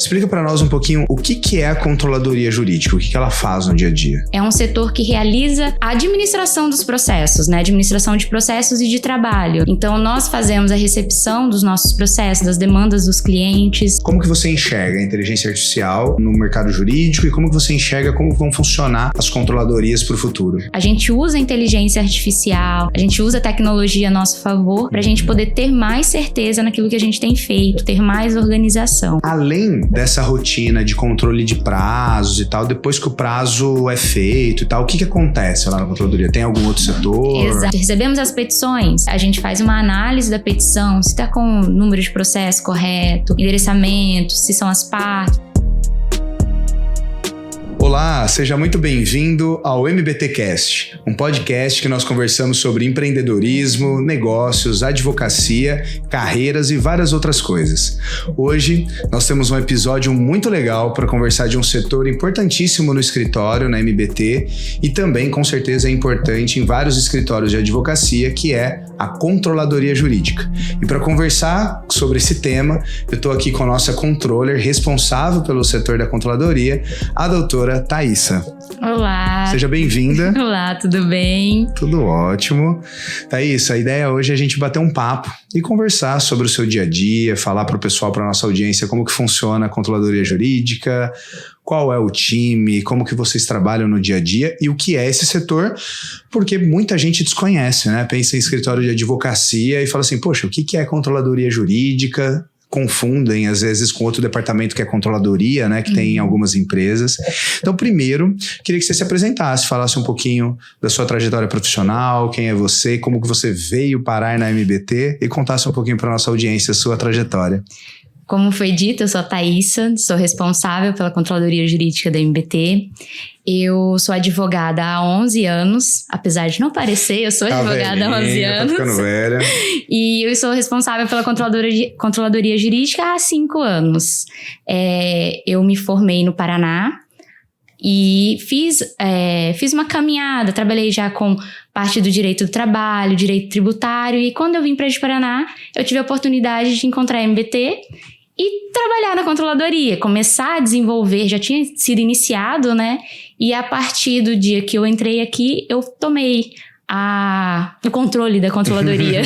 Explica para nós um pouquinho o que é a controladoria jurídica, o que ela faz no dia a dia. É um setor que realiza a administração dos processos, né? Administração de processos e de trabalho. Então, nós fazemos a recepção dos nossos processos, das demandas dos clientes. Como que você enxerga a inteligência artificial no mercado jurídico e como que você enxerga como vão funcionar as controladorias para o futuro? A gente usa a inteligência artificial, a gente usa a tecnologia a nosso favor para a gente poder ter mais certeza naquilo que a gente tem feito, ter mais organização. Além dessa rotina de controle de prazos e tal, depois que o prazo é feito e tal, o que acontece lá na controladoria? Tem algum outro setor? Exato. Recebemos as petições, a gente faz uma análise da petição, se está com o número de processo correto, endereçamento, se são as partes. Olá, seja muito bem-vindo ao MBTcast, um podcast que nós conversamos sobre empreendedorismo, negócios, advocacia, carreiras e várias outras coisas. Hoje, nós temos um episódio muito legal para conversar de um setor importantíssimo no escritório, na MBT, e também, com certeza, é importante em vários escritórios de advocacia, que é a controladoria jurídica. E para conversar sobre esse tema, eu estou aqui com a nossa controller responsável pelo setor da controladoria, a doutora Thaísa. Olá. Seja bem-vinda. Olá, tudo bem? Tudo ótimo. Thaísa, a ideia hoje é a gente bater um papo e conversar sobre o seu dia a dia, falar para o pessoal, para a nossa audiência, como que funciona a controladoria jurídica, qual é o time, como que vocês trabalham no dia a dia e o que é esse setor, porque muita gente desconhece, né? Pensa em escritório de advocacia e fala assim, poxa, o que é controladoria jurídica? Confundem, às vezes, com outro departamento que é controladoria, né, que tem em algumas empresas. Então, primeiro, queria que você se apresentasse, falasse um pouquinho da sua trajetória profissional, quem é você, como que você veio parar na MBT e contasse um pouquinho para a nossa audiência a sua trajetória. Como foi dito, eu sou a Thaísa, sou responsável pela controladoria jurídica da MBT. Eu sou advogada há 11 anos, apesar de não parecer, eu sou advogada há 11 anos. Tá ficando velha. E eu sou responsável pela controladoria jurídica há 5 anos. Eu me formei no Paraná e fiz uma caminhada, trabalhei já com parte do direito do trabalho, direito tributário, e quando eu vim para o Paraná, eu tive a oportunidade de encontrar a MBT e trabalhar na controladoria, começar a desenvolver, já tinha sido iniciado, né? E a partir do dia que eu entrei aqui, eu tomei o controle da controladoria.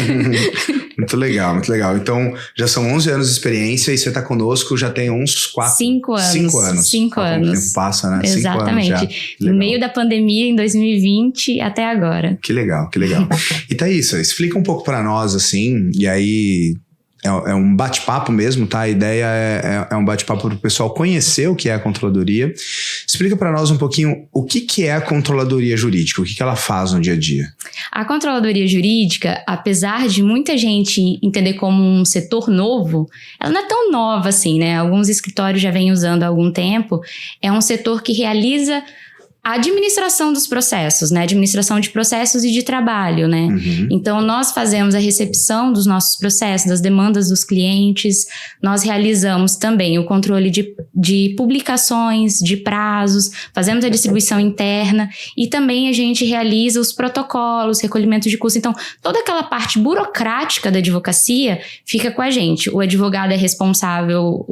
Muito legal, muito legal. Então, já são 11 anos de experiência e você está conosco já tem uns 5 anos. 5 anos. 5 anos. O tempo passa, né? Exatamente. 5 anos já. No meio da pandemia, em 2020, até agora. Que legal, que legal. E Thaísa, explica um pouco para nós, assim, e aí... É um bate-papo mesmo, tá? A ideia é um bate-papo para o pessoal conhecer o que é a controladoria. Explica para nós um pouquinho o que é a controladoria jurídica, o que ela faz no dia a dia. A controladoria jurídica, apesar de muita gente entender como um setor novo, ela não é tão nova assim, né? Alguns escritórios já vêm usando há algum tempo. É um setor que realiza a administração dos processos, né? Administração de processos e de trabalho, né? Uhum. Então, nós fazemos a recepção dos nossos processos, das demandas dos clientes, nós realizamos também o controle de publicações, de prazos, fazemos a distribuição interna e também a gente realiza os protocolos, recolhimento de custos. Então, toda aquela parte burocrática da advocacia fica com a gente. O advogado é responsável,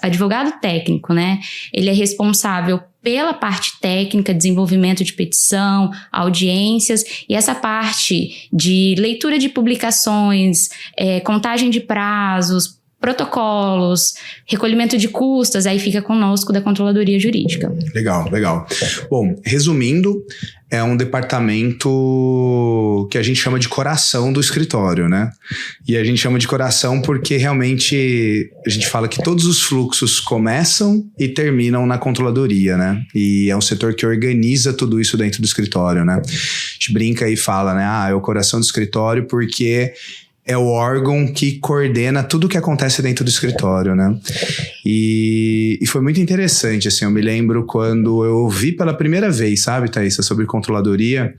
advogado técnico, né? Ele é responsável pela parte técnica, desenvolvimento de petição, audiências, e essa parte de leitura de publicações, contagem de prazos, protocolos, recolhimento de custas, aí fica conosco da controladoria jurídica. Legal, legal. Bom, resumindo, é um departamento que a gente chama de coração do escritório, né? E a gente chama de coração porque realmente a gente fala que todos os fluxos começam e terminam na controladoria, né? E é um setor que organiza tudo isso dentro do escritório, né? A gente brinca e fala, né? É o coração do escritório porque é o órgão que coordena tudo o que acontece dentro do escritório, né? E foi muito interessante, assim, eu me lembro quando eu ouvi pela primeira vez, sabe, Thaísa, sobre controladoria,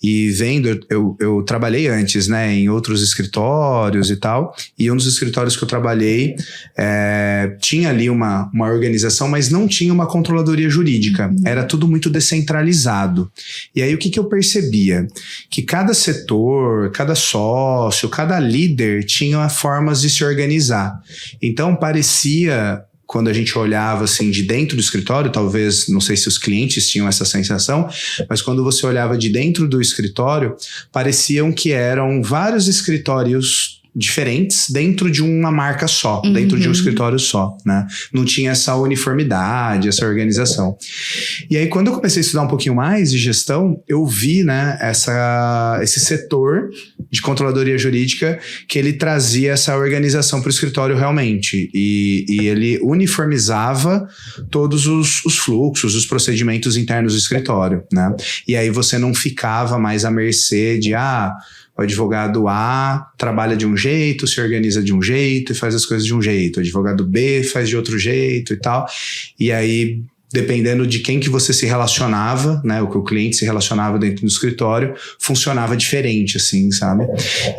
e vendo, eu trabalhei antes, né, em outros escritórios e tal, e um dos escritórios que eu trabalhei tinha ali uma organização, mas não tinha uma controladoria jurídica, era tudo muito descentralizado. E aí o que eu percebia? Que cada setor, cada sócio, cada líder tinha formas de se organizar. Então parecia quando a gente olhava assim de dentro do escritório, talvez, não sei se os clientes tinham essa sensação, mas quando você olhava de dentro do escritório, pareciam que eram vários escritórios diferentes dentro de uma marca só, dentro de um escritório só, né? Não tinha essa uniformidade, essa organização. E aí, quando eu comecei a estudar um pouquinho mais de gestão, eu vi, né, esse setor de controladoria jurídica que ele trazia essa organização para o escritório realmente. E ele uniformizava todos os fluxos, os procedimentos internos do escritório, né? E aí você não ficava mais à mercê de, o advogado A trabalha de um jeito, se organiza de um jeito e faz as coisas de um jeito. O advogado B faz de outro jeito e tal. E aí, dependendo de quem que você se relacionava, né, o que o cliente se relacionava dentro do escritório, funcionava diferente, assim, sabe?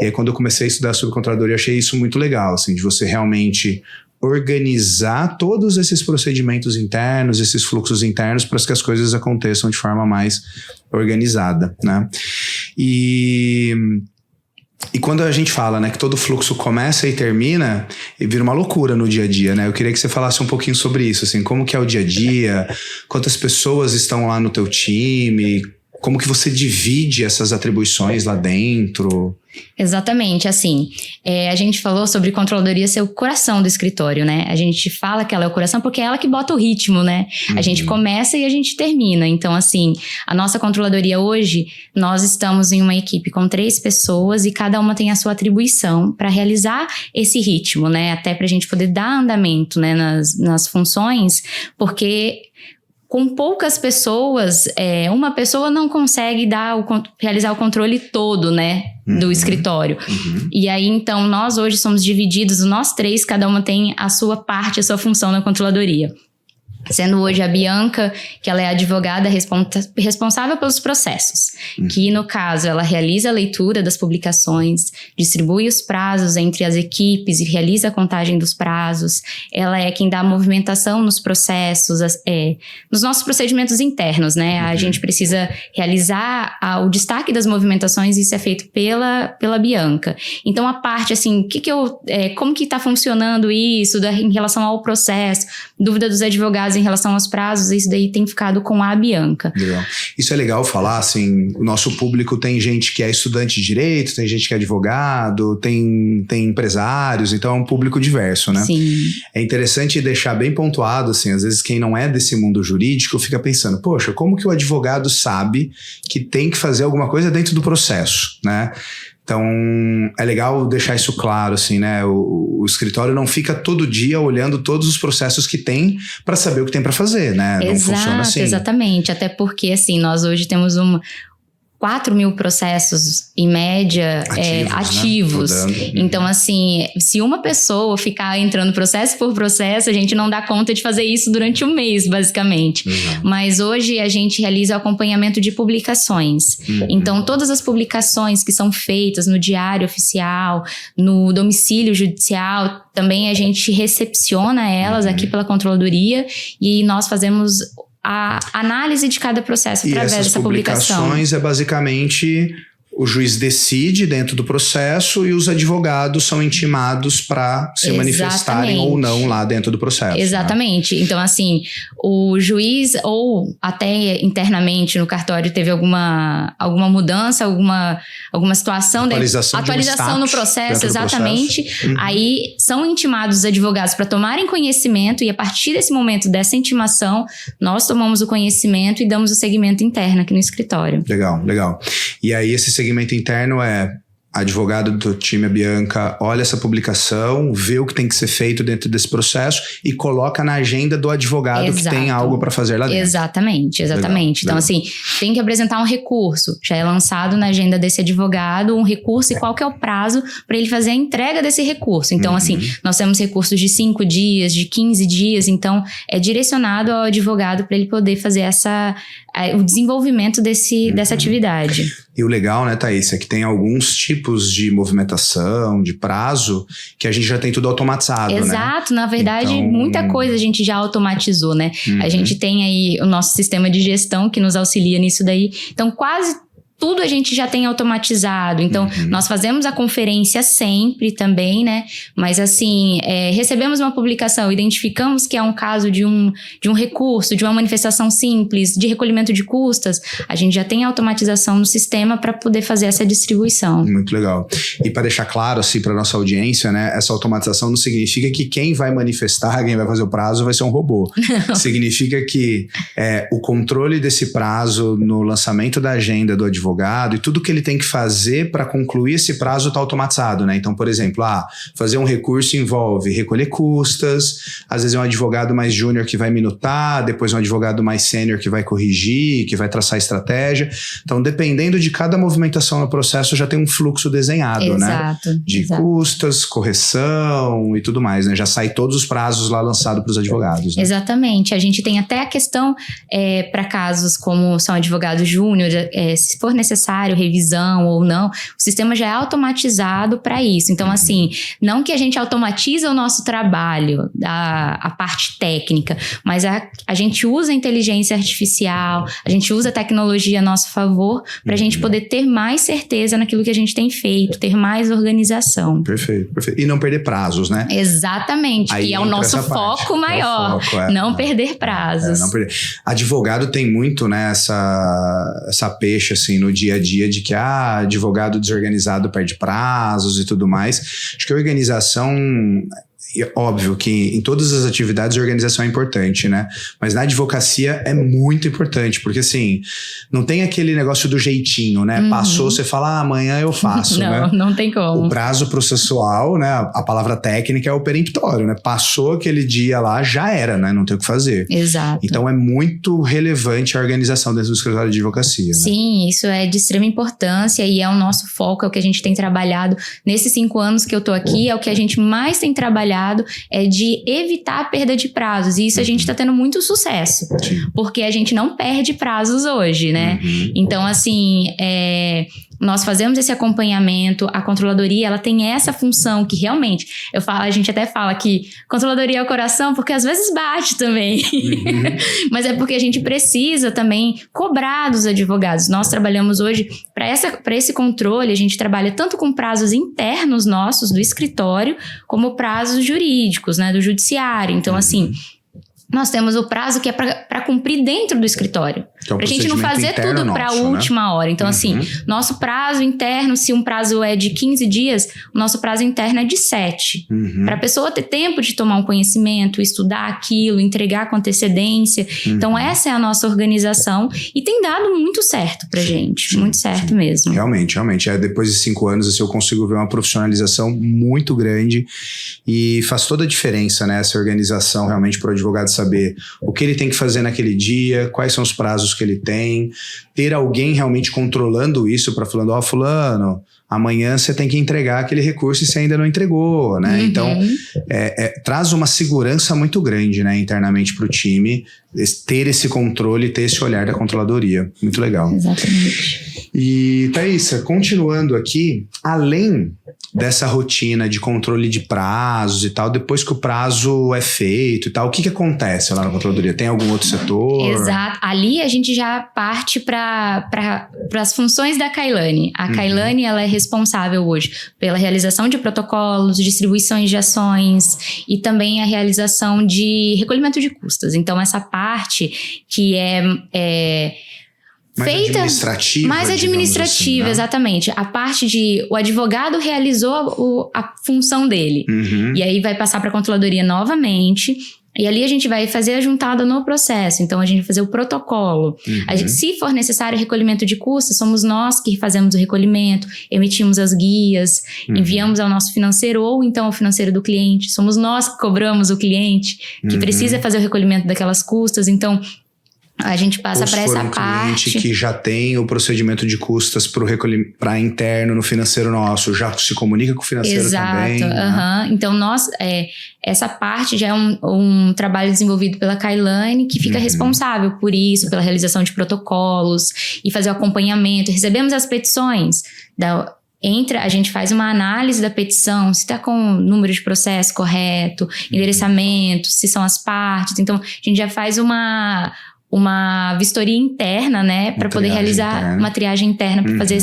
E aí, quando eu comecei a estudar sobre controladoria, eu achei isso muito legal, assim, de você realmente organizar todos esses procedimentos internos, esses fluxos internos, para que as coisas aconteçam de forma mais organizada, né? E quando a gente fala, né, que todo fluxo começa e termina, e vira uma loucura no dia a dia, né? Eu queria que você falasse um pouquinho sobre isso, assim, como que é o dia a dia, quantas pessoas estão lá no teu time, como que você divide essas atribuições lá dentro? Exatamente, assim, a gente falou sobre controladoria ser o coração do escritório, né? A gente fala que ela é o coração porque é ela que bota o ritmo, né? A gente começa e a gente termina. Então, assim, a nossa controladoria hoje, nós estamos em uma equipe com 3 pessoas e cada uma tem a sua atribuição para realizar esse ritmo, né? Até para a gente poder dar andamento, né, nas funções, porque com poucas pessoas, uma pessoa não consegue realizar o controle todo, né, do escritório. E aí, então, nós hoje somos divididos, nós 3, cada uma tem a sua parte, a sua função na controladoria. Sendo hoje a Bianca, que ela é a advogada responsável pelos processos, que no caso ela realiza a leitura das publicações, distribui os prazos entre as equipes e realiza a contagem dos prazos. Ela é quem dá a movimentação nos processos, nos nossos procedimentos internos, né? A gente precisa realizar o destaque das movimentações e isso é feito pela Bianca. Então a parte assim, como que está funcionando isso em relação ao processo, dúvida dos advogados em relação aos prazos, isso daí tem ficado com a Bianca. Legal. Isso é legal falar, assim, o nosso público tem gente que é estudante de direito, tem gente que é advogado, tem empresários, então é um público diverso, né? Sim. É interessante deixar bem pontuado, assim, às vezes quem não é desse mundo jurídico fica pensando, poxa, como que o advogado sabe que tem que fazer alguma coisa dentro do processo, né? Então, é legal deixar isso claro, assim, né? O escritório não fica todo dia olhando todos os processos que tem para saber o que tem para fazer, né? Não funciona assim. Exatamente. Até porque, assim, nós hoje temos 4.000 processos, em média, ativos. Né? Então, assim, se uma pessoa ficar entrando processo por processo, a gente não dá conta de fazer isso durante um mês, basicamente. Mas hoje a gente realiza o acompanhamento de publicações. Então, todas as publicações que são feitas no Diário Oficial, no domicílio judicial, também a gente recepciona elas aqui pela controladoria e nós fazemos a análise de cada processo através dessa publicação. E essas publicações é basicamente o juiz decide dentro do processo e os advogados são intimados para se manifestarem ou não lá dentro do processo. Exatamente. Né? Então, assim, o juiz ou até internamente no cartório teve alguma mudança, alguma situação, atualização no processo, exatamente. Aí são intimados os advogados para tomarem conhecimento e a partir desse momento, dessa intimação, nós tomamos o conhecimento e damos o segmento interno aqui no escritório. Legal, legal. E aí esse segmento interno advogado do time, a Bianca, olha essa publicação, vê o que tem que ser feito dentro desse processo e coloca na agenda do advogado que tem algo para fazer lá dentro. Exatamente. Legal, então, assim, tem que apresentar um recurso. Já é lançado na agenda desse advogado um recurso e qual que é o prazo para ele fazer a entrega desse recurso. Então, assim, nós temos recursos de 5 dias, de 15 dias, então é direcionado ao advogado para ele poder fazer o desenvolvimento dessa atividade. E o legal, né, Thaís, é que tem alguns tipos de movimentação, de prazo, que a gente já tem tudo automatizado, Exato, né? Na verdade, muita coisa a gente já automatizou, né? A gente tem aí o nosso sistema de gestão que nos auxilia nisso daí. Então, quase tudo a gente já tem automatizado. Então, nós fazemos a conferência sempre também, né? Mas assim, recebemos uma publicação, identificamos que é um caso de um recurso, de uma manifestação simples, de recolhimento de custas, a gente já tem automatização no sistema para poder fazer essa distribuição. Muito legal. E para deixar claro, assim, para nossa audiência, né? Essa automatização não significa que quem vai manifestar, quem vai fazer o prazo vai ser um robô. Significa que o controle desse prazo no lançamento da agenda do advogado e tudo que ele tem que fazer para concluir esse prazo está automatizado, né? Então, por exemplo, fazer um recurso envolve recolher custas, às vezes é um advogado mais júnior que vai minutar, depois um advogado mais sênior que vai corrigir, que vai traçar estratégia. Então, dependendo de cada movimentação no processo, já tem um fluxo desenhado, né? De custas, correção e tudo mais, né? Já sai todos os prazos lá lançados para os advogados. Né? Exatamente. A gente tem até a questão para casos como são advogados júnior, se for necessário revisão ou não, o sistema já é automatizado para isso. Então, assim, não que a gente automatiza o nosso trabalho, a parte técnica, mas a gente usa a inteligência artificial, a gente usa a tecnologia a nosso favor para a gente poder ter mais certeza naquilo que a gente tem feito, ter mais organização. Perfeito, perfeito. E não perder prazos, né? Exatamente, que é o nosso foco maior, não perder prazos. Não perder. Advogado tem muito, né, essa peixe, assim, no dia a dia de que advogado desorganizado perde prazos e tudo mais. Acho que a organização... Óbvio que em todas as atividades a organização é importante, né? Mas na advocacia é muito importante, porque assim, não tem aquele negócio do jeitinho, né? Passou, você fala, amanhã eu faço, né? Não tem como. O prazo processual, né? A palavra técnica é o peremptório, né? Passou aquele dia lá, já era, né? Não tem o que fazer. Exato. Então é muito relevante a organização dentro do escritório de advocacia, né? Sim, isso é de extrema importância e é o nosso foco, é o que a gente tem trabalhado nesses 5 anos que eu tô aqui, é o que a gente mais tem trabalhado, é de evitar a perda de prazos. E isso a gente está tendo muito sucesso. Sim. Porque a gente não perde prazos hoje, né? Então, assim, nós fazemos esse acompanhamento, a controladoria, ela tem essa função que realmente, a gente até fala que controladoria é o coração, porque às vezes bate também. Mas é porque a gente precisa também cobrar dos advogados. Nós trabalhamos hoje, para esse controle, a gente trabalha tanto com prazos internos nossos, do escritório, como prazos jurídicos, né, do judiciário. Então, assim, nós temos o prazo que é para cumprir dentro do escritório. Então, pra gente não fazer tudo para a última hora. Então, assim, nosso prazo interno, se um prazo é de 15 dias, o nosso prazo interno é de 7. Para a pessoa ter tempo de tomar um conhecimento, estudar aquilo, entregar com antecedência. Então, essa é a nossa organização e tem dado muito certo pra gente. Muito certo mesmo. Realmente. Depois de 5 anos, assim, eu consigo ver uma profissionalização muito grande e faz toda a diferença, né? Essa organização realmente para o advogado saber o que ele tem que fazer naquele dia, quais são os prazos que ele tem, ter alguém realmente controlando isso para falando, fulano, amanhã você tem que entregar aquele recurso e você ainda não entregou, né? Então, traz uma segurança muito grande, né, internamente para o time, ter esse controle, ter esse olhar da controladoria. Muito legal. Exatamente. E, Thaísa, continuando aqui, além dessa rotina de controle de prazos e tal, depois que o prazo é feito e tal, o que acontece lá na controladoria? Tem algum outro setor? Exato. Ali a gente já parte para as funções da Kailane. A Kailane, ela é responsável hoje pela realização de protocolos, distribuições de ações e também a realização de recolhimento de custas. Então, essa parte que mais administrativa, assim, né? Exatamente. A parte de o advogado realizou a função dele. E aí vai passar para a controladoria novamente. E ali a gente vai fazer a juntada no processo. Então, a gente vai fazer o protocolo. Se for necessário recolhimento de custas, somos nós que fazemos o recolhimento, emitimos as guias, enviamos ao nosso financeiro ou então ao financeiro do cliente. Somos nós que cobramos o cliente que precisa fazer o recolhimento daquelas custas. Então, a gente passa para essa parte. Cliente que já tem o procedimento de custas para interno no financeiro nosso, já se comunica com o financeiro também. Exato. Né? Então, essa parte já é um trabalho desenvolvido pela Kailane, que fica responsável por isso, pela realização de protocolos e fazer o acompanhamento. Recebemos as petições a gente faz uma análise da petição, se está com o número de processo correto, endereçamento, se são as partes. Então, a gente já faz uma uma vistoria interna, né? Para poder realizar uma triagem interna para fazer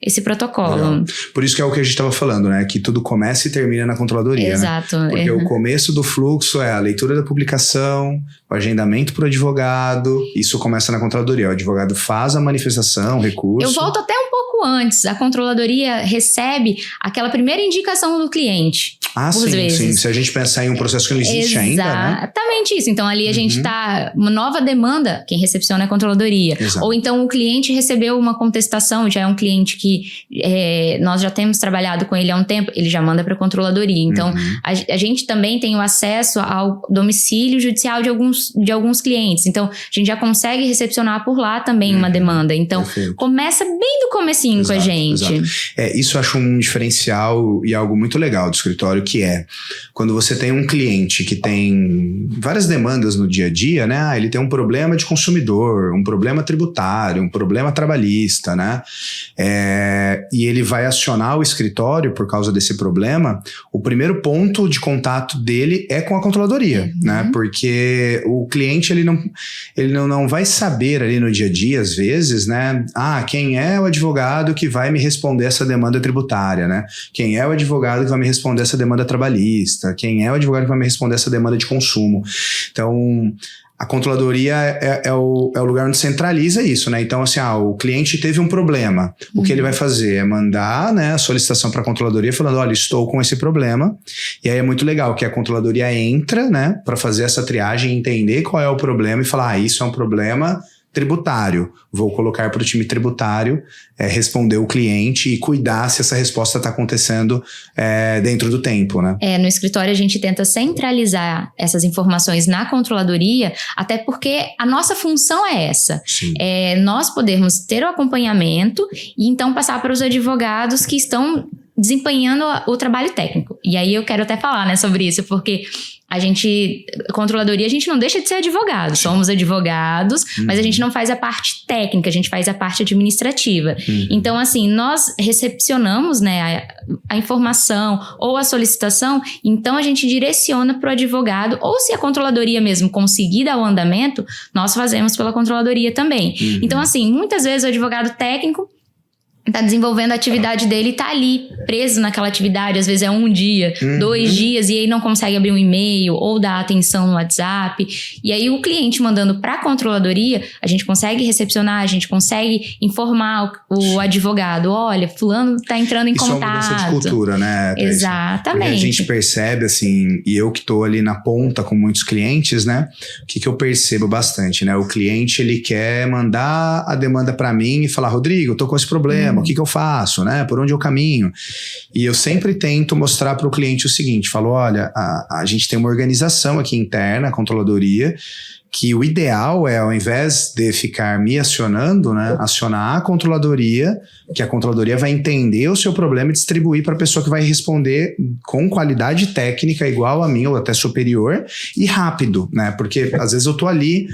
esse protocolo. Legal. Por isso que é o que a gente estava falando, né? Que tudo começa e termina na controladoria, Exato. Né? Porque o começo do fluxo é a leitura da publicação, o agendamento para o advogado, isso começa na controladoria. O advogado faz a manifestação, o recurso. Eu volto até um pouco antes. A controladoria recebe aquela primeira indicação do cliente. Sim, vezes. Sim. Se a gente pensar em um processo que não existe ainda, né? Exatamente isso. Então, ali a gente uma nova demanda, quem recepciona é a controladoria. Exato. Ou então o cliente recebeu uma contestação, já é um cliente que nós já temos trabalhado com ele há um tempo, ele já manda para a controladoria. Então, a gente também tem o acesso ao domicílio judicial de alguns clientes. Então, a gente já consegue recepcionar por lá também uma demanda. Então, perfeito. Começa bem do comecinho com a gente. Exato. Isso eu acho um diferencial e algo muito legal do escritório, que é quando você tem um cliente que tem várias demandas no dia a dia, né? Ele tem um problema de consumidor, um problema tributário, um problema trabalhista, né? E ele vai acionar o escritório por causa desse problema. O primeiro ponto de contato dele é com a controladoria, né? Porque o cliente ele não vai saber ali no dia a dia, às vezes, né? Quem é o advogado que vai me responder essa demanda tributária, né? Quem é o advogado que vai me responder essa demanda trabalhista? Quem é o advogado que vai me responder essa demanda de consumo? Então, a controladoria é o lugar onde centraliza isso, né? Então, assim, o cliente teve um problema. O que ele vai fazer é mandar, né, a solicitação para a controladoria falando, olha, estou com esse problema. E aí é muito legal que a controladoria entra, né, para fazer essa triagem, entender qual é o problema e falar, isso é um problema tributário. Vou colocar para o time tributário responder o cliente e cuidar se essa resposta está acontecendo dentro do tempo, né? No escritório a gente tenta centralizar essas informações na controladoria, até porque a nossa função é essa. Nós podermos ter o acompanhamento e então passar para os advogados que estão desempenhando o trabalho técnico. E aí eu quero até falar, né, sobre isso, porque controladoria, a gente não deixa de ser advogado. Somos advogados, mas a gente não faz a parte técnica, a gente faz a parte administrativa. Então, assim, nós recepcionamos, né, a informação ou a solicitação, então a gente direciona para o advogado, ou se a controladoria mesmo conseguir dar o andamento, nós fazemos pela controladoria também. Então, assim, muitas vezes o advogado técnico tá desenvolvendo a atividade dele e tá ali, preso naquela atividade, às vezes é 1 dia, 2 dias, e aí não consegue abrir um e-mail ou dar atenção no WhatsApp. E aí o cliente mandando para a controladoria, a gente consegue recepcionar, a gente consegue informar o advogado, olha, fulano tá entrando em contato. Isso é uma mudança de cultura, né? Exatamente. Porque a gente percebe, assim, e eu que tô ali na ponta com muitos clientes, né? O que eu percebo bastante, né? O cliente, ele quer mandar a demanda para mim e falar, Rodrigo, eu tô com esse problema, o que eu faço, né? Por onde eu caminho? E eu sempre tento mostrar para o cliente o seguinte, falo, olha, a gente tem uma organização aqui interna, a controladoria, que o ideal é, ao invés de ficar me acionando, né, acionar a controladoria, que a controladoria vai entender o seu problema e distribuir para a pessoa que vai responder com qualidade técnica igual a mim ou até superior e rápido, né? Porque às vezes eu tô ali,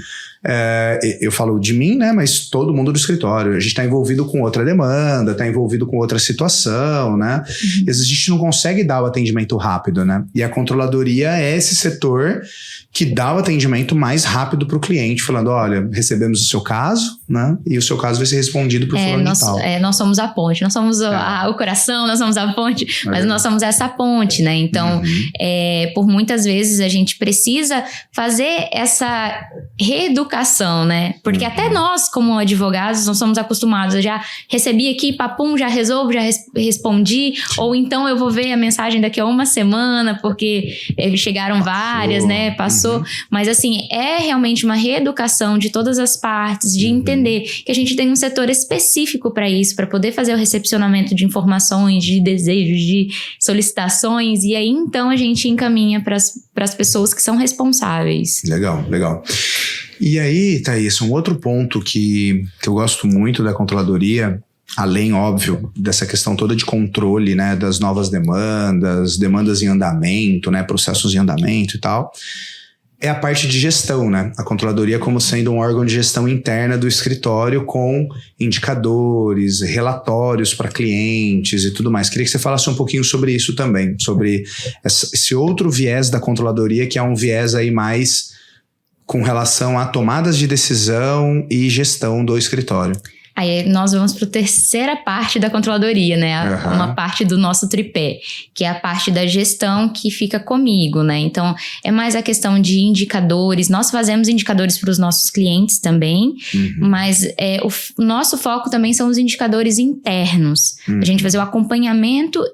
eu falo de mim, né? Mas todo mundo do escritório, a gente está envolvido com outra demanda, está envolvido com outra situação, né? E às vezes a gente não consegue dar o atendimento rápido, né? E a controladoria é esse setor que dá o atendimento mais rápido para o cliente, falando, olha, recebemos o seu caso, né? E o seu caso vai ser respondido por fulano de tal. Nós somos a ponte, nós somos o coração, nós somos a ponte, mas nós somos essa ponte, né? Então, por muitas vezes a gente precisa fazer essa reeducação, né? Porque até nós, como advogados, nós somos acostumados, eu já recebi aqui, papum, já resolvo, já respondi, ou então eu vou ver a mensagem daqui a 1 semana, porque chegaram várias, né? Passou. Mas assim, é realmente uma reeducação de todas as partes, de entender que a gente tem um setor específico para isso, para poder fazer o recepcionamento de informações, de desejos, de solicitações, e aí então a gente encaminha para as pessoas que são responsáveis. Legal, legal. E aí, Thaís, um outro ponto que eu gosto muito da controladoria, além, óbvio, dessa questão toda de controle, né, das novas demandas em andamento, né, processos em andamento e tal, é a parte de gestão, né? A controladoria como sendo um órgão de gestão interna do escritório com indicadores, relatórios para clientes e tudo mais. Queria que você falasse um pouquinho sobre isso também, sobre esse outro viés da controladoria, que é um viés aí mais com relação a tomadas de decisão e gestão do escritório. Aí nós vamos para a terceira parte da controladoria, né? Uma parte do nosso tripé, que é a parte da gestão que fica comigo, né? Então, é mais a questão de indicadores. Nós fazemos indicadores para os nossos clientes também, mas o nosso foco também são os indicadores internos. A gente fazer o acompanhamento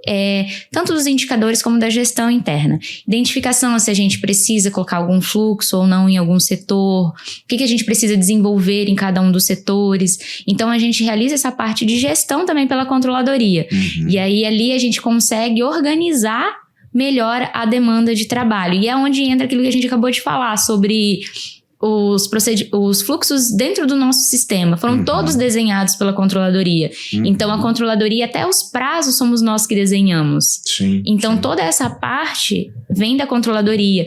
tanto dos indicadores como da gestão interna. Identificação se a gente precisa colocar algum fluxo ou não em algum setor, o que a gente precisa desenvolver em cada um dos setores. Então, a gente realiza essa parte de gestão também pela controladoria. E aí, ali a gente consegue organizar melhor a demanda de trabalho. E é onde entra aquilo que a gente acabou de falar sobre os fluxos dentro do nosso sistema. Foram todos desenhados pela controladoria. Então, a controladoria, até os prazos, somos nós que desenhamos. Então, toda essa parte vem da controladoria.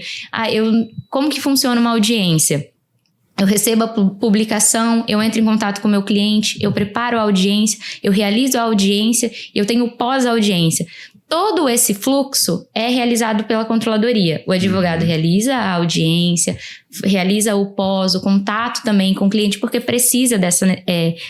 Como que funciona uma audiência? Eu recebo a publicação, eu entro em contato com o meu cliente, eu preparo a audiência, eu realizo a audiência e eu tenho pós-audiência. Todo esse fluxo é realizado pela controladoria. O advogado realiza a audiência, realiza o pós, o contato também com o cliente, porque precisa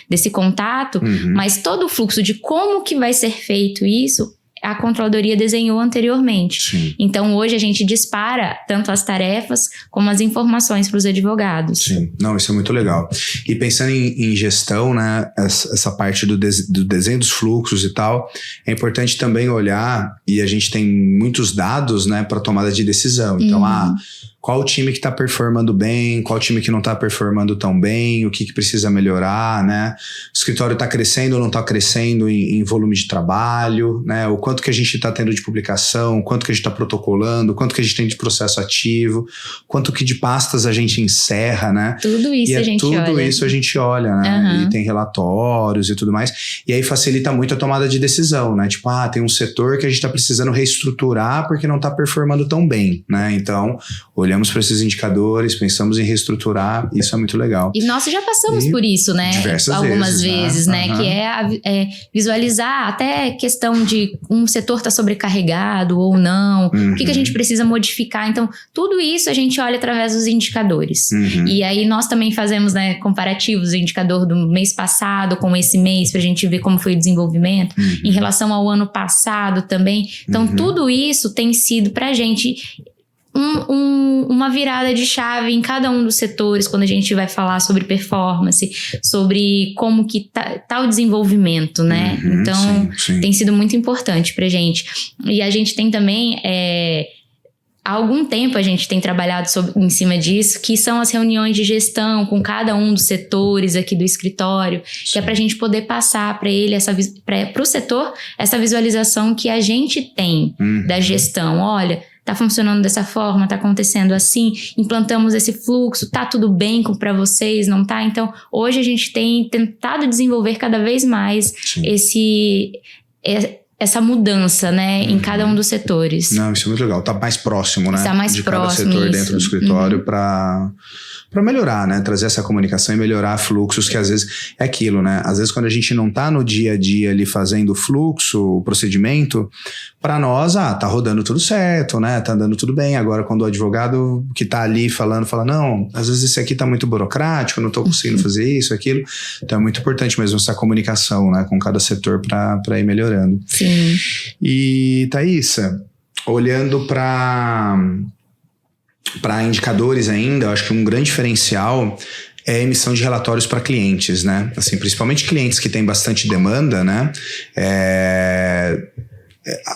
desse contato, mas todo o fluxo de como que vai ser feito isso, a controladoria desenhou anteriormente. Então, hoje a gente dispara tanto as tarefas como as informações para os advogados. Não, isso é muito legal. E pensando em gestão, né, essa parte do desenho dos fluxos e tal, é importante também olhar, e a gente tem muitos dados, né, para tomada de decisão. Então, qual o time que está performando bem, qual o time que não está performando tão bem, o que precisa melhorar, né? O escritório está crescendo ou não está crescendo em volume de trabalho, né? O quanto que a gente está tendo de publicação, o quanto que a gente está protocolando, o quanto que a gente tem de processo ativo, quanto que de pastas a gente encerra, né? Tudo isso a gente olha. Tudo isso a gente olha, né? E tem relatórios e tudo mais. E aí facilita muito a tomada de decisão, né? Tipo, tem um setor que a gente está precisando reestruturar porque não está performando tão bem, né? Então, olhamos para esses indicadores, pensamos em reestruturar, isso é muito legal. E nós já passamos por isso, né? Algumas vezes, né? Que é visualizar até questão de um setor está sobrecarregado ou não, o que a gente precisa modificar. Então, tudo isso a gente olha através dos indicadores. E aí nós também fazemos, né, comparativos, o indicador do mês passado com esse mês, para a gente ver como foi o desenvolvimento, em relação ao ano passado também. Então, tudo isso tem sido para a gente uma virada de chave em cada um dos setores, quando a gente vai falar sobre performance, sobre como que tá o desenvolvimento, né? Então, tem sido muito importante pra gente. E a gente tem também, há algum tempo a gente tem trabalhado em cima disso, que são as reuniões de gestão com cada um dos setores aqui do escritório, que é pra gente poder passar para ele, pro setor, essa visualização que a gente tem da gestão. Olha, tá funcionando dessa forma, tá acontecendo assim, implantamos esse fluxo, tá tudo bem para vocês, não tá? Então, hoje a gente tem tentado desenvolver cada vez mais essa mudança, né, em cada um dos setores. Não, isso é muito legal. Tá mais próximo, né? Tá mais de próximo cada setor isso. dentro do escritório para melhorar, né? Trazer essa comunicação e melhorar fluxos, que às vezes é aquilo, né? Às vezes quando a gente não tá no dia a dia ali fazendo o fluxo, o procedimento, para nós, tá rodando tudo certo, né? Tá andando tudo bem. Agora, quando o advogado que tá ali falando, fala, não, às vezes esse aqui tá muito burocrático, não tô conseguindo fazer isso, aquilo. Então é muito importante mesmo essa comunicação, né? Com cada setor para ir melhorando. Sim. E, Thaísa, olhando para indicadores ainda, eu acho que um grande diferencial é a emissão de relatórios para clientes, né? Assim, principalmente clientes que têm bastante demanda, né?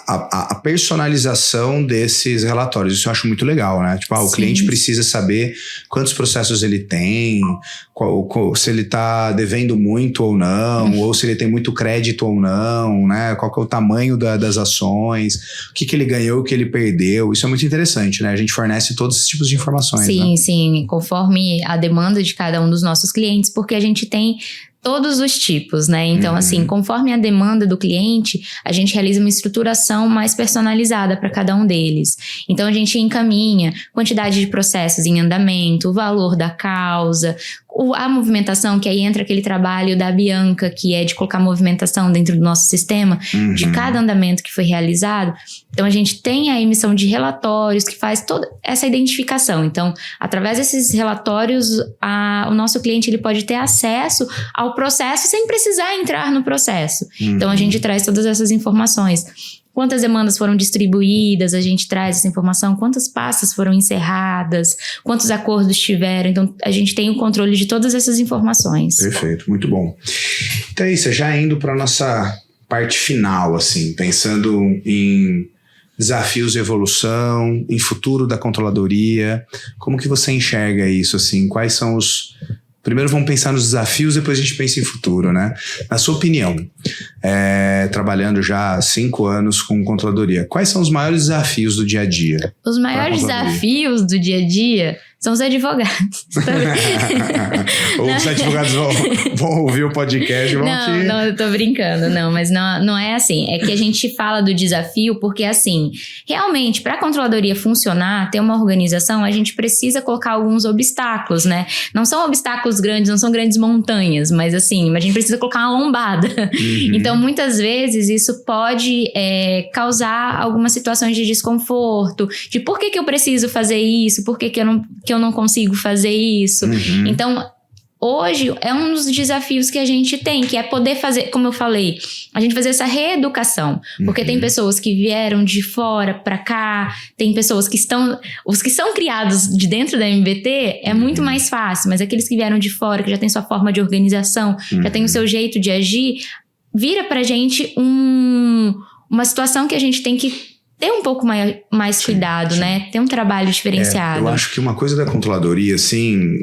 A personalização desses relatórios, isso eu acho muito legal, né? Tipo, o cliente precisa saber quantos processos ele tem, se ele tá devendo muito ou não, ou se ele tem muito crédito ou não, né? Qual que é o tamanho das ações, o que ele ganhou, o que ele perdeu. Isso é muito interessante, né? A gente fornece todos esses tipos de informações. Sim, conforme a demanda de cada um dos nossos clientes, porque a gente tem todos os tipos, né? Então, assim, conforme a demanda do cliente, a gente realiza uma estruturação mais personalizada para cada um deles. Então, a gente encaminha quantidade de processos em andamento, o valor da causa, A movimentação, que aí entra aquele trabalho da Bianca, que é de colocar movimentação dentro do nosso sistema, de cada andamento que foi realizado. Então, a gente tem a emissão de relatórios que faz toda essa identificação. Então, através desses relatórios, o nosso cliente ele pode ter acesso ao processo sem precisar entrar no processo. Então, a gente traz todas essas informações. Quantas demandas foram distribuídas, a gente traz essa informação, quantas pastas foram encerradas, quantos acordos tiveram. Então, a gente tem o controle de todas essas informações. Perfeito, muito bom. Então é isso, já indo para a nossa parte final, assim, pensando em desafios de evolução, em futuro da controladoria, como que você enxerga isso, assim? Quais são os... Primeiro vamos pensar nos desafios, depois a gente pensa em futuro, né? Na sua opinião, trabalhando já há 5 anos com controladoria, quais são os maiores desafios do dia a dia? Os maiores desafios do dia a dia são os advogados. Os advogados vão ouvir o podcast e vão Não, eu tô brincando, mas não é assim. É que a gente fala do desafio porque, assim, realmente, para a controladoria funcionar, ter uma organização, a gente precisa colocar alguns obstáculos, né? Não são obstáculos grandes, não são grandes montanhas, mas assim, a gente precisa colocar uma lombada. Então, muitas vezes, isso pode causar algumas situações de desconforto, de por que eu preciso fazer isso, por que eu não consigo fazer isso. Então, hoje é um dos desafios que a gente tem, que é poder fazer, como eu falei, a gente fazer essa reeducação. Porque tem pessoas que vieram de fora para cá, tem pessoas que os que são criados de dentro da MBT é muito mais fácil, mas aqueles que vieram de fora, que já tem sua forma de organização, já tem o seu jeito de agir, vira pra gente uma situação que a gente tem que ter um pouco mais cuidado, né? Ter um trabalho diferenciado. Eu acho que uma coisa da controladoria, assim,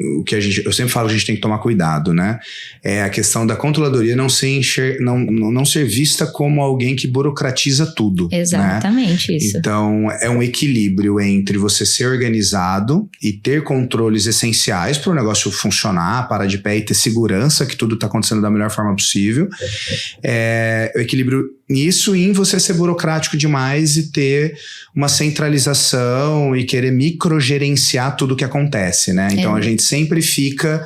eu sempre falo que a gente tem que tomar cuidado, né? É a questão da controladoria não ser vista como alguém que burocratiza tudo. Exatamente, né? isso. Então, é um equilíbrio entre você ser organizado e ter controles essenciais para o negócio funcionar, parar de pé e ter segurança que tudo está acontecendo da melhor forma possível. O equilíbrio nisso e em você ser burocrático demais e ter uma centralização e querer microgerenciar tudo que acontece, né? Então a gente sempre fica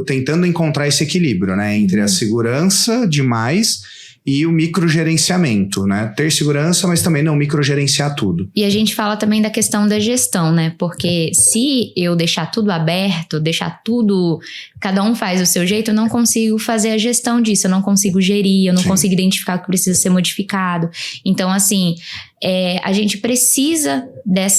tentando encontrar esse equilíbrio, né? Entre a segurança demais e o microgerenciamento, né? Ter segurança, mas também não microgerenciar tudo. E a gente fala também da questão da gestão, né? Porque se eu deixar tudo aberto, deixar tudo... Cada um faz o seu jeito, eu não consigo fazer a gestão disso. Eu não consigo gerir, eu não consigo identificar o que precisa ser modificado. Então, assim, a gente precisa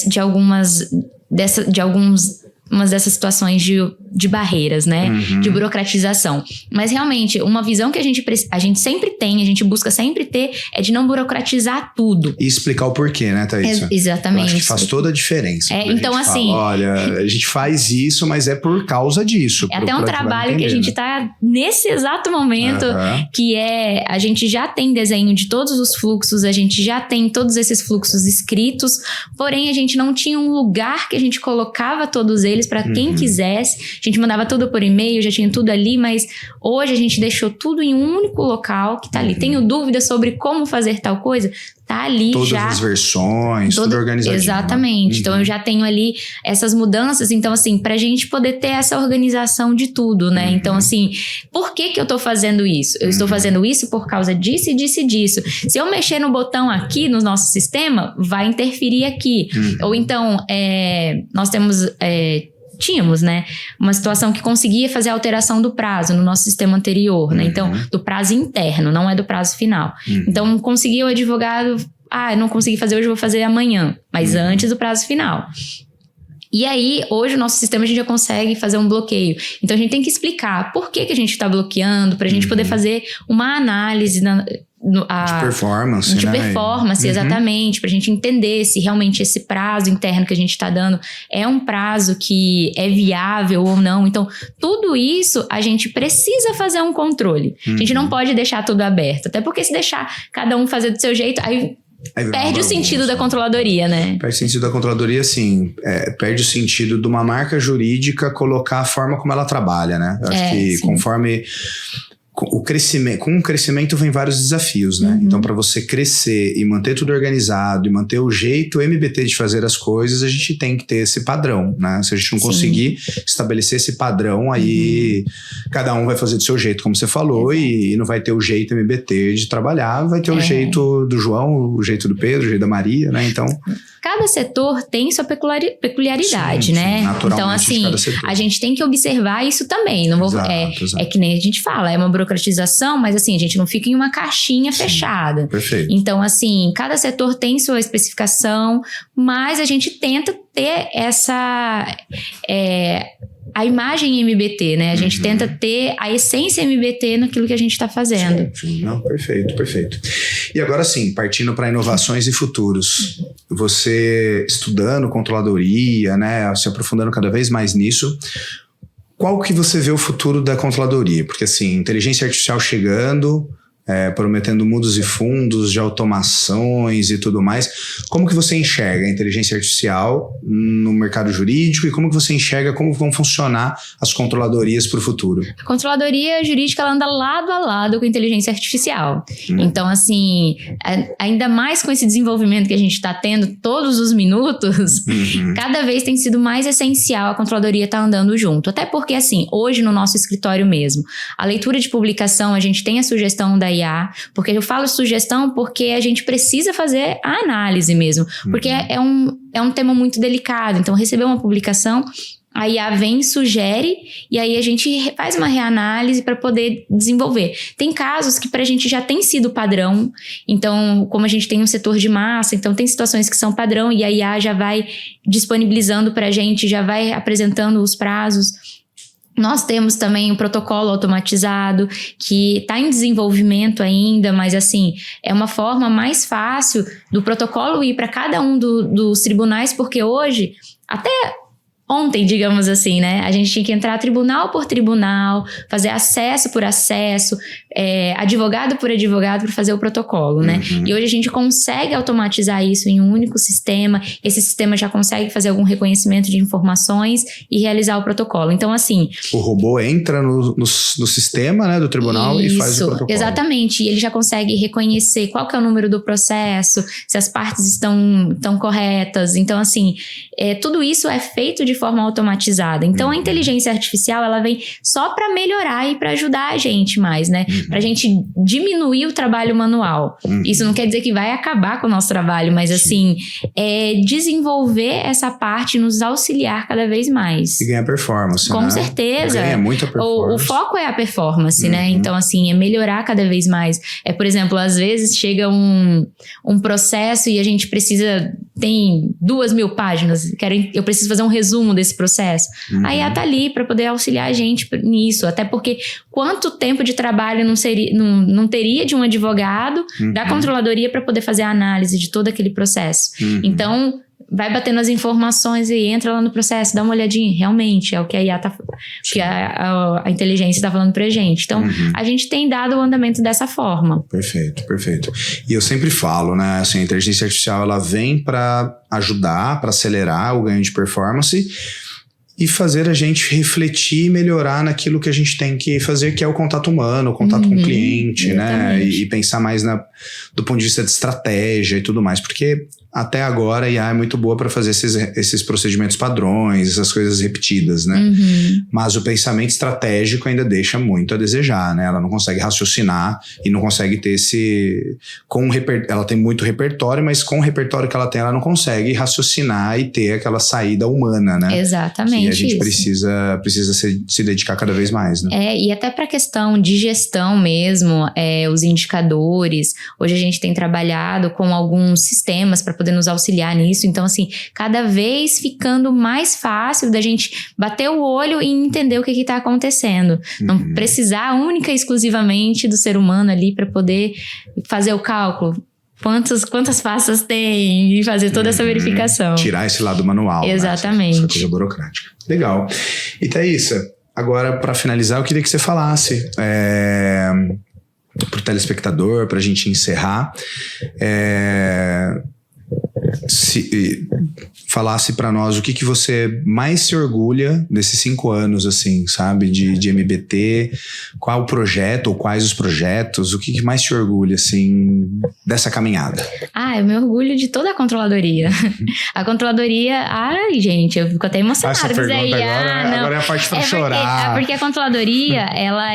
de algumas dessas situações de barreiras, né? De burocratização. Mas realmente, uma visão que a gente sempre tem, a gente busca sempre ter, é de não burocratizar tudo. E explicar o porquê, né, Thaís? Exatamente. Eu acho que faz toda a diferença. Então, assim... Fala, olha, a gente faz isso, mas é por causa disso. É até um trabalho que a gente tá nesse exato momento, que a gente já tem desenho de todos os fluxos, a gente já tem todos esses fluxos escritos, porém a gente não tinha um lugar que a gente colocava todos eles para quem quisesse. A gente mandava tudo por e-mail, já tinha tudo ali, mas hoje a gente deixou tudo em um único local que tá ali. Tenho dúvida sobre como fazer tal coisa? Tá ali todas já. Todas as versões, tudo organizadinho. Exatamente. Né? Então eu já tenho ali essas mudanças. Então, assim, pra gente poder ter essa organização de tudo, né? Então, assim, por que eu tô fazendo isso? Eu estou fazendo isso por causa disso e disso e disso. Se eu mexer no botão aqui no nosso sistema, vai interferir aqui. Ou então, nós tínhamos, né, uma situação que conseguia fazer a alteração do prazo no nosso sistema anterior, né? Então, do prazo interno, não é do prazo final. Então, conseguia o advogado, eu não consegui fazer hoje, vou fazer amanhã, mas antes do prazo final. E aí, hoje, o nosso sistema, a gente já consegue fazer um bloqueio. Então, a gente tem que explicar por que a gente está bloqueando, para a gente poder fazer uma análise de performance, de performance, exatamente, pra gente entender se realmente esse prazo interno que a gente tá dando é um prazo que é viável ou não. Então, tudo isso a gente precisa fazer um controle. A gente não pode deixar tudo aberto, até porque se deixar cada um fazer do seu jeito, aí perde o sentido da controladoria, né? Perde o sentido da controladoria, sim. Perde o sentido de uma marca jurídica colocar a forma como ela trabalha, né? Eu acho que com o crescimento vem vários desafios, né? Então, para você crescer e manter tudo organizado e manter o jeito MBT de fazer as coisas, a gente tem que ter esse padrão, né? Se a gente não conseguir estabelecer esse padrão, aí cada um vai fazer do seu jeito, como você falou, e não vai ter o jeito MBT de trabalhar, vai ter o jeito do João, o jeito do Pedro, o jeito da Maria, né? Então... Cada setor tem sua peculiaridade, né? Então, assim, a gente tem que observar isso também. Não vou, exato. É que nem a gente fala, é uma burocratização, mas assim, a gente não fica em uma caixinha fechada. Perfeito. Então, assim, cada setor tem sua especificação, mas a gente tenta ter a imagem MBT, né? A gente tenta ter a essência MBT naquilo que a gente está fazendo. Sim. Não, perfeito. E agora sim, partindo para inovações e futuros. Você estudando controladoria, né? Se aprofundando cada vez mais nisso, qual que você vê o futuro da controladoria? Porque assim, inteligência artificial chegando... prometendo mundos e fundos de automações e tudo mais. Como que você enxerga a inteligência artificial no mercado jurídico e como que você enxerga como vão funcionar as controladorias para o futuro? A controladoria jurídica ela anda lado a lado com a inteligência artificial. Então, assim, ainda mais com esse desenvolvimento que a gente está tendo todos os minutos, cada vez tem sido mais essencial a controladoria estar andando junto. Até porque, assim, hoje no nosso escritório mesmo, a leitura de publicação, a gente tem a sugestão da IA, porque eu falo sugestão porque a gente precisa fazer a análise mesmo, porque é um tema muito delicado. Então, receber uma publicação, a IA vem, sugere, e aí a gente faz uma reanálise para poder desenvolver. Tem casos que para a gente já tem sido padrão, então, como a gente tem um setor de massa, então tem situações que são padrão e a IA já vai disponibilizando para a gente, já vai apresentando os prazos. Nós temos também o protocolo automatizado, que está em desenvolvimento ainda, mas assim, é uma forma mais fácil do protocolo ir para cada um dos tribunais, porque hoje, até ontem, digamos assim, né? A gente tinha que entrar tribunal por tribunal, fazer acesso por acesso, advogado por advogado para fazer o protocolo, né? E hoje a gente consegue automatizar isso em um único sistema. Esse sistema já consegue fazer algum reconhecimento de informações e realizar o protocolo. Então, assim... O robô entra no sistema, né, do tribunal e faz o protocolo. Exatamente. E ele já consegue reconhecer qual que é o número do processo, se as partes estão corretas. Então, assim, tudo isso é feito de forma automatizada. Então, a inteligência artificial, ela vem só para melhorar e para ajudar a gente mais, né? Pra gente diminuir o trabalho manual. Isso não quer dizer que vai acabar com o nosso trabalho, mas assim, desenvolver essa parte, nos auxiliar cada vez mais. E ganhar performance, com né? certeza. Ganha muita performance. O foco é a performance, né? Então, assim, é melhorar cada vez mais. Por exemplo, às vezes chega um processo e a gente precisa... Tem 2.000 páginas, eu preciso fazer um resumo desse processo. A IA tá ali para poder auxiliar a gente nisso, até porque quanto tempo de trabalho não teria de um advogado da controladoria para poder fazer a análise de todo aquele processo. Então, vai batendo as informações e entra lá no processo, dá uma olhadinha, realmente é o que a IA que a inteligência está falando pra gente. Então, a gente tem dado o andamento dessa forma. Perfeito. E eu sempre falo, né, assim, a inteligência artificial, ela vem para ajudar, para acelerar o ganho de performance e fazer a gente refletir e melhorar naquilo que a gente tem que fazer, que é o contato humano, o contato com o cliente, né? E pensar mais do ponto de vista de estratégia e tudo mais, porque até agora a IA é muito boa para fazer esses procedimentos padrões, essas coisas repetidas, né? Mas o pensamento estratégico ainda deixa muito a desejar, né? Ela não consegue raciocinar e não consegue ter ela tem muito repertório, mas com o repertório que ela tem, ela não consegue raciocinar e ter aquela saída humana, né? Exatamente. E a gente precisa se dedicar cada vez mais, né? E até para a questão de gestão mesmo, os indicadores. Hoje a gente tem trabalhado com alguns sistemas para poder nos auxiliar nisso. Então, assim, cada vez ficando mais fácil da gente bater o olho e entender o que está acontecendo. Não precisar única e exclusivamente do ser humano ali para poder fazer o cálculo. Quantas passas tem e fazer toda essa verificação. Tirar esse lado manual. Exatamente. Né? Essa coisa burocrática. Legal. E Thaísa, agora para finalizar, eu queria que você falasse pro telespectador, pra gente encerrar, falasse para nós o que você mais se orgulha desses 5 anos, assim, sabe, de MBT, qual o projeto ou quais os projetos, o que mais te orgulha, assim, dessa caminhada? Eu me orgulho de toda a controladoria. A controladoria, gente, eu fico até emocionada. Essa pergunta agora é a parte pra chorar. Porque a controladoria, ela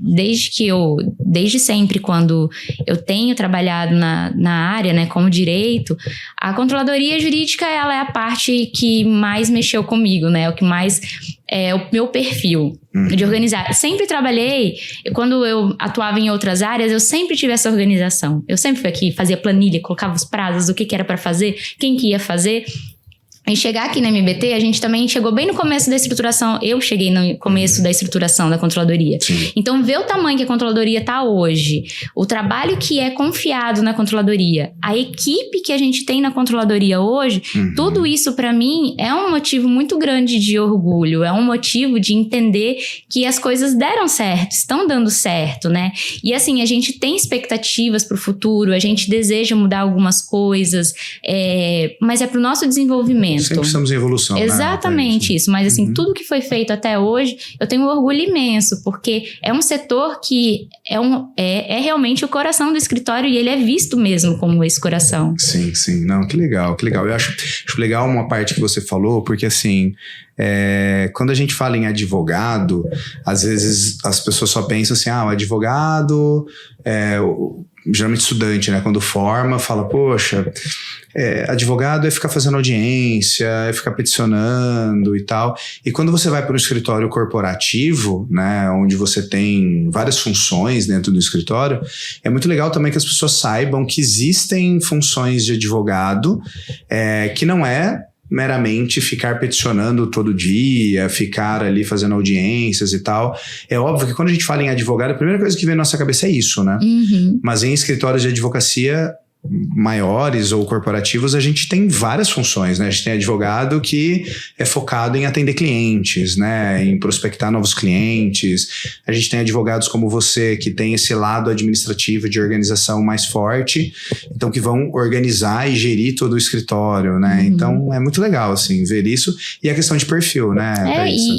desde sempre, quando eu tenho trabalhado na área, né, como direito, a controladoria jurídica, ela é a parte que mais mexeu comigo, né, o que mais é o meu perfil de organizar. Sempre trabalhei, quando eu atuava em outras áreas, eu sempre tive essa organização. Eu sempre fui aqui, fazia planilha, colocava os prazos, o que era para fazer, quem que ia fazer. E chegar aqui na MBT, a gente também chegou bem no começo da estruturação. Eu cheguei no começo da estruturação da controladoria. Sim. Então, ver o tamanho que a controladoria está hoje, o trabalho que é confiado na controladoria, a equipe que a gente tem na controladoria hoje, tudo isso para mim é um motivo muito grande de orgulho, é um motivo de entender que as coisas deram certo, estão dando certo, né? E assim, a gente tem expectativas para o futuro, a gente deseja mudar algumas coisas, mas é para o nosso desenvolvimento. Sempre estamos em evolução. Exatamente, né? Isso. Mas assim, tudo que foi feito até hoje, eu tenho um orgulho imenso, porque é um setor que é realmente o coração do escritório e ele é visto mesmo como esse coração. Sim, sim. Não, que legal, que legal. Eu acho legal uma parte que você falou, porque assim, quando a gente fala em advogado, às vezes as pessoas só pensam assim, o advogado, geralmente estudante, né? Quando forma, fala, poxa, advogado é ficar fazendo audiência, é ficar peticionando e tal. E quando você vai para um escritório corporativo, né, onde você tem várias funções dentro do escritório, é muito legal também que as pessoas saibam que existem funções de advogado que não é meramente ficar peticionando todo dia, ficar ali fazendo audiências e tal. É óbvio que quando a gente fala em advogado, a primeira coisa que vem na nossa cabeça é isso, né? Mas em escritórios de advocacia maiores ou corporativos, a gente tem várias funções, né? A gente tem advogado que é focado em atender clientes, né? Em prospectar novos clientes. A gente tem advogados como você, que tem esse lado administrativo de organização mais forte, então que vão organizar e gerir todo o escritório, né? Então é muito legal, assim, ver isso. E a questão de perfil, né?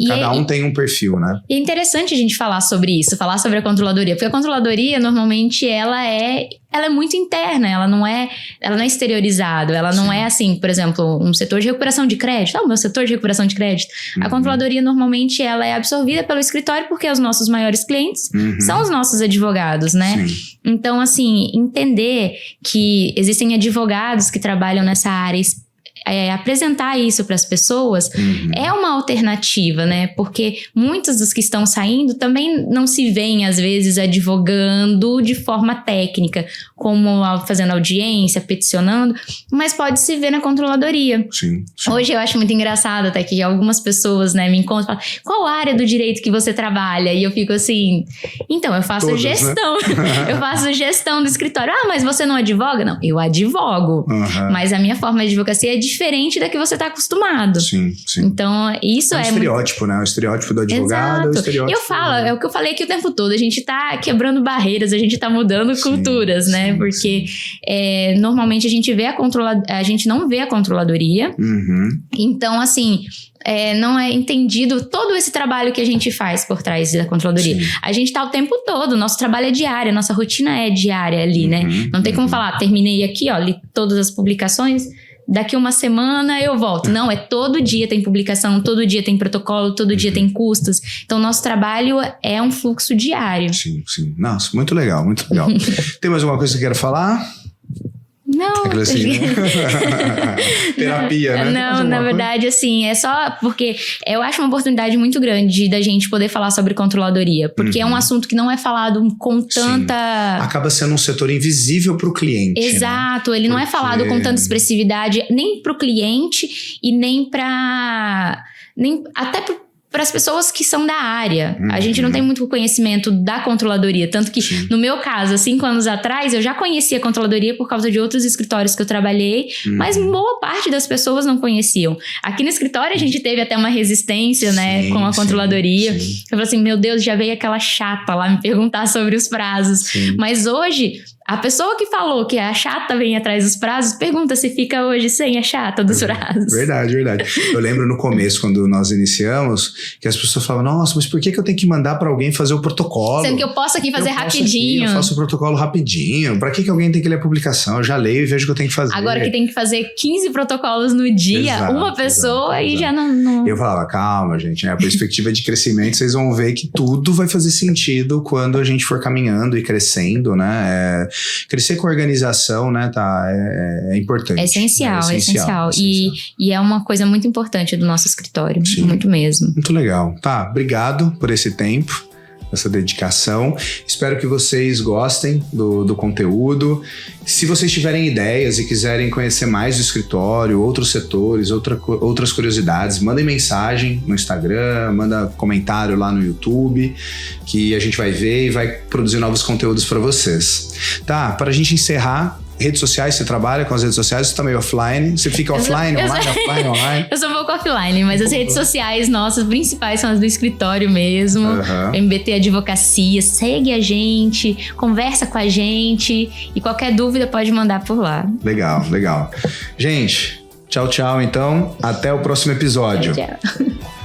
Cada um tem um perfil, né? E é interessante a gente falar sobre isso, falar sobre a controladoria, porque a controladoria, normalmente, ela é muito interna, ela não é exteriorizado, ela não é assim, por exemplo, um setor de recuperação de crédito, o meu setor de recuperação de crédito. A controladoria, normalmente, ela é absorvida pelo escritório porque os nossos maiores clientes são os nossos advogados, né? Sim. Então, assim, entender que existem advogados que trabalham nessa área, apresentar isso para as pessoas é uma alternativa, né? Porque muitos dos que estão saindo também não se veem, às vezes, advogando de forma técnica, como fazendo audiência, peticionando, mas pode se ver na controladoria. Sim. Hoje eu acho muito engraçado até que algumas pessoas, né, me encontram e falam, qual área do direito que você trabalha? E eu fico assim, então, eu faço gestão. Né? Eu faço gestão do escritório. Mas você não advoga? Não, eu advogo. Mas a minha forma de advocacia é diferente da que você está acostumado. Sim. Então, isso é um estereótipo, né? O estereótipo do advogado. Exato. É o estereótipo. Eu falo, é o que eu falei aqui o tempo todo. A gente tá quebrando barreiras, a gente tá mudando culturas, né? Porque normalmente a gente não vê a controladoria. Então, assim, não é entendido todo esse trabalho que a gente faz por trás da controladoria. Sim. A gente tá o tempo todo, nosso trabalho é diário, nossa rotina é diária ali, né? Não tem como falar, terminei aqui, li todas as publicações, daqui uma semana eu volto. Não, todo dia tem publicação, todo dia tem protocolo, todo dia tem custos. Então, nosso trabalho é um fluxo diário. Sim. Nossa, muito legal, muito legal. Tem mais alguma coisa que você queira falar? Não. Assim, né? Terapia, né? Não, na verdade, assim, é só porque eu acho uma oportunidade muito grande da gente poder falar sobre controladoria, porque é um assunto que não é falado com tanta... Sim. Acaba sendo um setor invisível para o cliente. Exato, né? Ele não é falado com tanta expressividade nem para o cliente e nem até para as pessoas que são da área. A gente não tem muito conhecimento da controladoria, tanto que no meu caso, há 5 anos atrás, eu já conhecia a controladoria por causa de outros escritórios que eu trabalhei, mas boa parte das pessoas não conheciam. Aqui no escritório a gente teve até uma resistência, né, com a controladoria. Eu falei assim, meu Deus, já veio aquela chata lá me perguntar sobre os prazos. Mas hoje... A pessoa que falou que a chata vem atrás dos prazos, pergunta se fica hoje sem a chata dos prazos. Verdade. Eu lembro no começo, quando nós iniciamos, que as pessoas falavam, nossa, mas por que eu tenho que mandar pra alguém fazer o protocolo? Sendo que eu posso aqui fazer rapidinho. Eu faço o protocolo rapidinho. Pra que alguém tem que ler a publicação? Eu já leio e vejo o que eu tenho que fazer. Agora que tem que fazer 15 protocolos no dia, uma pessoa aí já não... Eu falava, calma, gente, a perspectiva de crescimento, vocês vão ver que tudo vai fazer sentido quando a gente for caminhando e crescendo, né? Crescer com organização, né, tá? É importante. É essencial. E é uma coisa muito importante do nosso escritório. Sim. Muito mesmo. Muito legal. Tá, obrigado por esse tempo, essa dedicação. Espero que vocês gostem do conteúdo. Se vocês tiverem ideias e quiserem conhecer mais do escritório, outros setores, outras curiosidades, mandem mensagem no Instagram, manda comentário lá no YouTube, que a gente vai ver e vai produzir novos conteúdos para vocês. Tá, para a gente encerrar, redes sociais, você trabalha com as redes sociais, você tá meio offline, você fica offline, online? Eu sou um pouco offline, mas as redes sociais nossas principais são as do escritório mesmo, MBT Advocacia, segue a gente, conversa com a gente e qualquer dúvida pode mandar por lá. Legal. Gente, tchau, então, até o próximo episódio. Tchau.